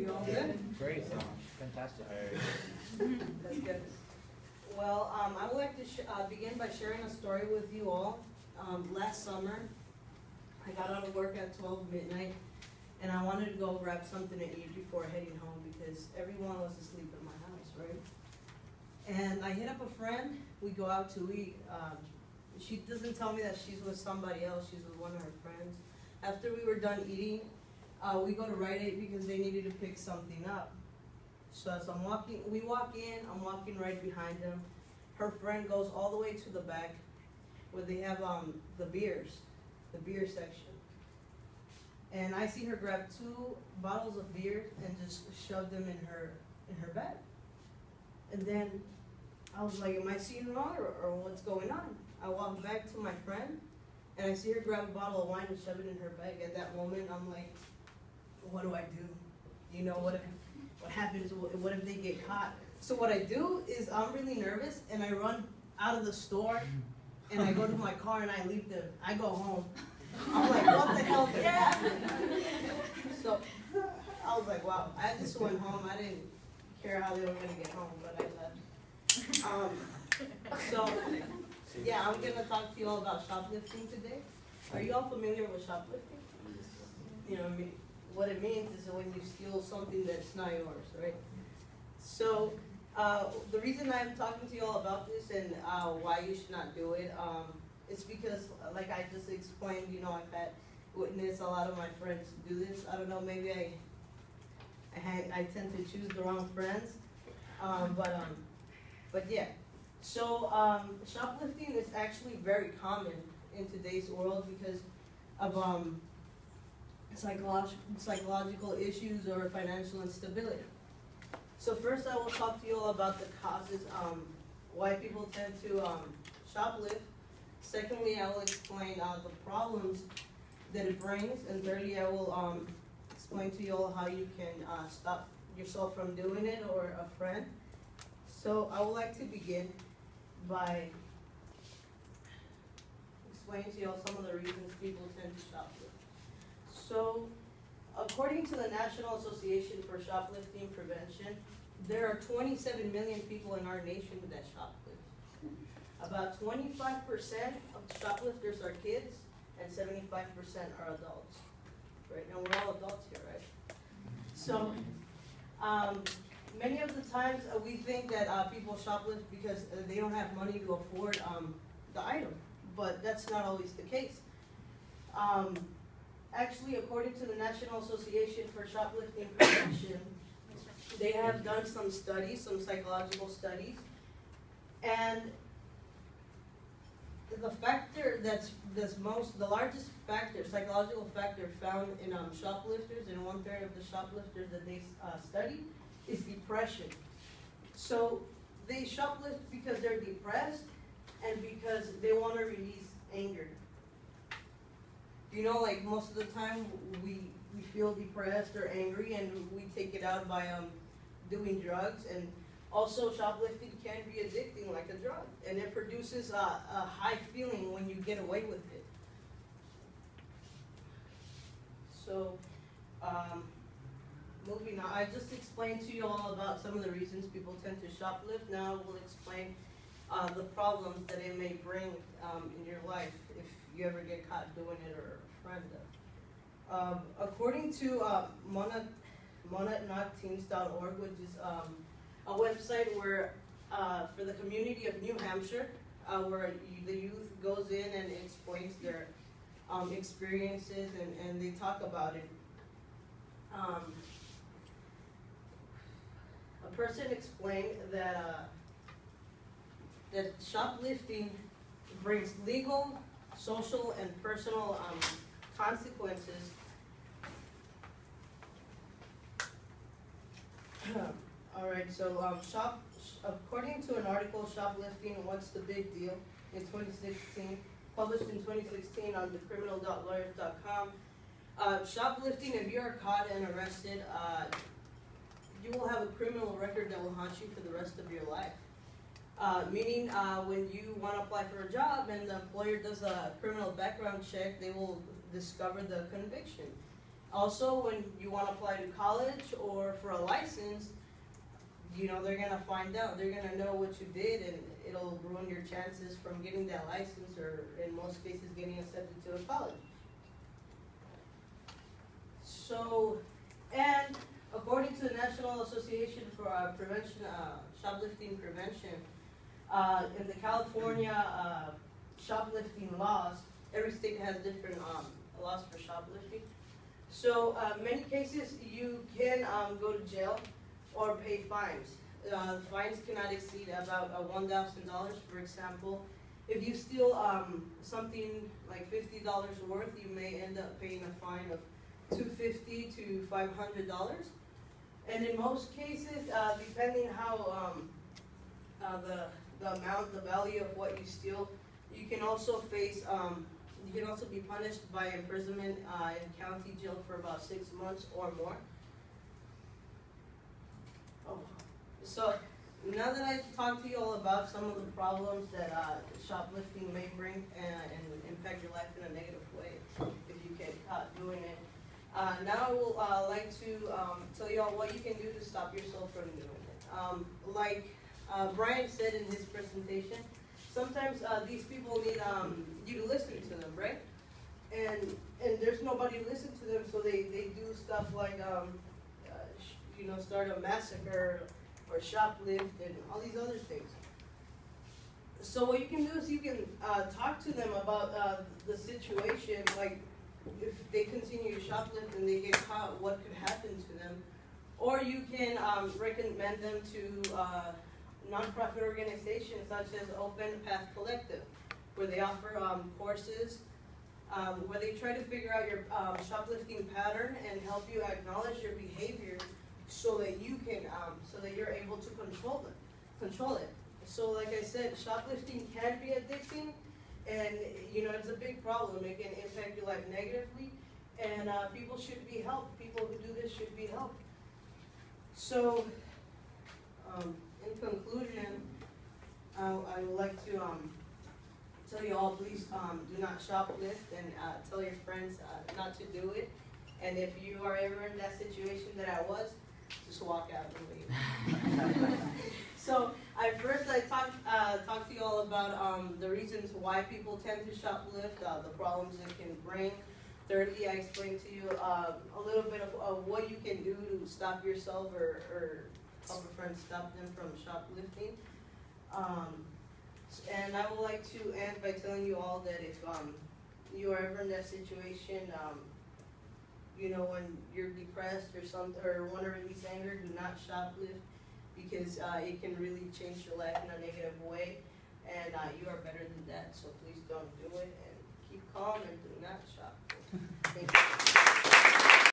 You all good? Great, fantastic. That's good. Well, I would like to begin by sharing a story with you all. Last summer, I got out of work at 12 midnight, and I wanted to go grab something to eat before heading home because everyone was asleep in my house, right? And I hit up a friend. We go out to eat. She doesn't tell me that she's with somebody else. She's with one of her friends. After we were done eating, we go to Rite Aid because they needed to pick something up. So as we walk in, I'm walking right behind them. Her friend goes all the way to the back where they have the beer section. And I see her grab 2 bottles of beer and just shove them in her bag. And then I was like, am I seeing wrong or what's going on? I walk back to my friend and I see her grab a bottle of wine and shove it in her bag. At that moment, I'm like, what do I do? You know, what happens? What if they get caught? So what I do is I'm really nervous and I run out of the store and I go to my car and I leave them. I go home. I'm like, what the hell did happen? So I was like, wow. I just went home. I didn't care how they were going to get home, but I left. So yeah, I'm going to talk to you all about shoplifting today. Are you all familiar with shoplifting? You know, what it means is when you steal something that's not yours, right? So the reason I'm talking to you all about this and why you should not do it, it's because, like I just explained, you know, I've had witnessed a lot of my friends do this. I don't know, maybe I tend to choose the wrong friends, but yeah. So shoplifting is actually very common in today's world because of psychological issues or financial instability. So first I will talk to you all about the causes, why people tend to shoplift. Secondly, I will explain the problems that it brings. And thirdly, I will explain to you all how you can stop yourself from doing it or a friend. So I would like to begin by explaining to you all some of the reasons people tend to shoplift. So, according to the National Association for Shoplifting Prevention, there are 27 million people in our nation that shoplift. About 25% of shoplifters are kids, and 75% are adults. Right now, we're all adults here, right? So, many of the times we think that people shoplift because they don't have money to afford the item, but that's not always the case. Actually, according to the National Association for Shoplifting Prevention, they have done some studies, some psychological studies, and the factor the largest factor, psychological factor found in shoplifters, and 1/3 of the shoplifters that they studied, is depression. So they shoplift because they're depressed and because they want to release anger. You know, like most of the time we feel depressed or angry and we take it out by doing drugs, and also shoplifting can be addicting like a drug, and it produces a high feeling when you get away with it. So moving on, I just explained to you all about some of the reasons people tend to shoplift. Now we'll explain the problems that it may bring in your life if you ever get caught doing it or a friend does. According to monadnotteens.org, which is a website where for the community of New Hampshire, where the youth goes in and explains their experiences and they talk about it. A person explained that that shoplifting brings legal, social, and personal consequences. All right, so according to an article, Shoplifting, What's the Big Deal, in 2016, published in 2016 on thecriminal.lawyers.com, shoplifting, if you are caught and arrested, you will have a criminal record that will haunt you for the rest of your life. Meaning when you want to apply for a job and the employer does a criminal background check, they will discover the conviction. Also, when you want to apply to college or for a license, you know, they're gonna find out, they're gonna know what you did, and it'll ruin your chances from getting that license, or in most cases, getting accepted to a college. So, and according to the National Association for Prevention, Shoplifting Prevention, in the California shoplifting laws, every state has different laws for shoplifting. So, many cases you can go to jail or pay fines. Fines cannot exceed about $1,000. For example, if you steal something like $50 worth, you may end up paying a fine of $250 to $500. And in most cases, depending how the amount, the value of what you steal, you can also face, you can also be punished by imprisonment in county jail for about 6 months or more. So now that I talked to you all about some of the problems that shoplifting may bring and impact your life in a negative way if you get caught doing it, now I will like to tell you all what you can do to stop yourself from doing it. Like Brian said in his presentation, sometimes these people need you to listen to them, right? And there's nobody to listen to them, so they do stuff like you know, start a massacre or shoplift and all these other things. So what you can do is you can talk to them about the situation, like if they continue to shoplift and they get caught, what could happen to them. Or you can recommend them to nonprofit organizations such as Open Path Collective, where they offer courses where they try to figure out your shoplifting pattern and help you acknowledge your behavior, so that you can, so that you're able to control it. So like I said, shoplifting can be addicting, and you know, it's a big problem. It can impact your life negatively, and people should be helped. People who do this should be helped. So, in conclusion, I would like to tell you all, please do not shoplift, and tell your friends not to do it. And if you are ever in that situation that I was, just walk out and leave. So I talked to you all about the reasons why people tend to shoplift, the problems it can bring. Thirdly, I explained to you a little bit of what you can do to stop yourself or help a friend stop them from shoplifting. And I would like to end by telling you all that if you are ever in that situation, you know, when you're depressed or something, or want to release anger, do not shoplift, because it can really change your life in a negative way, and you are better than that, so please don't do it, and keep calm and do not shoplift. Thank you.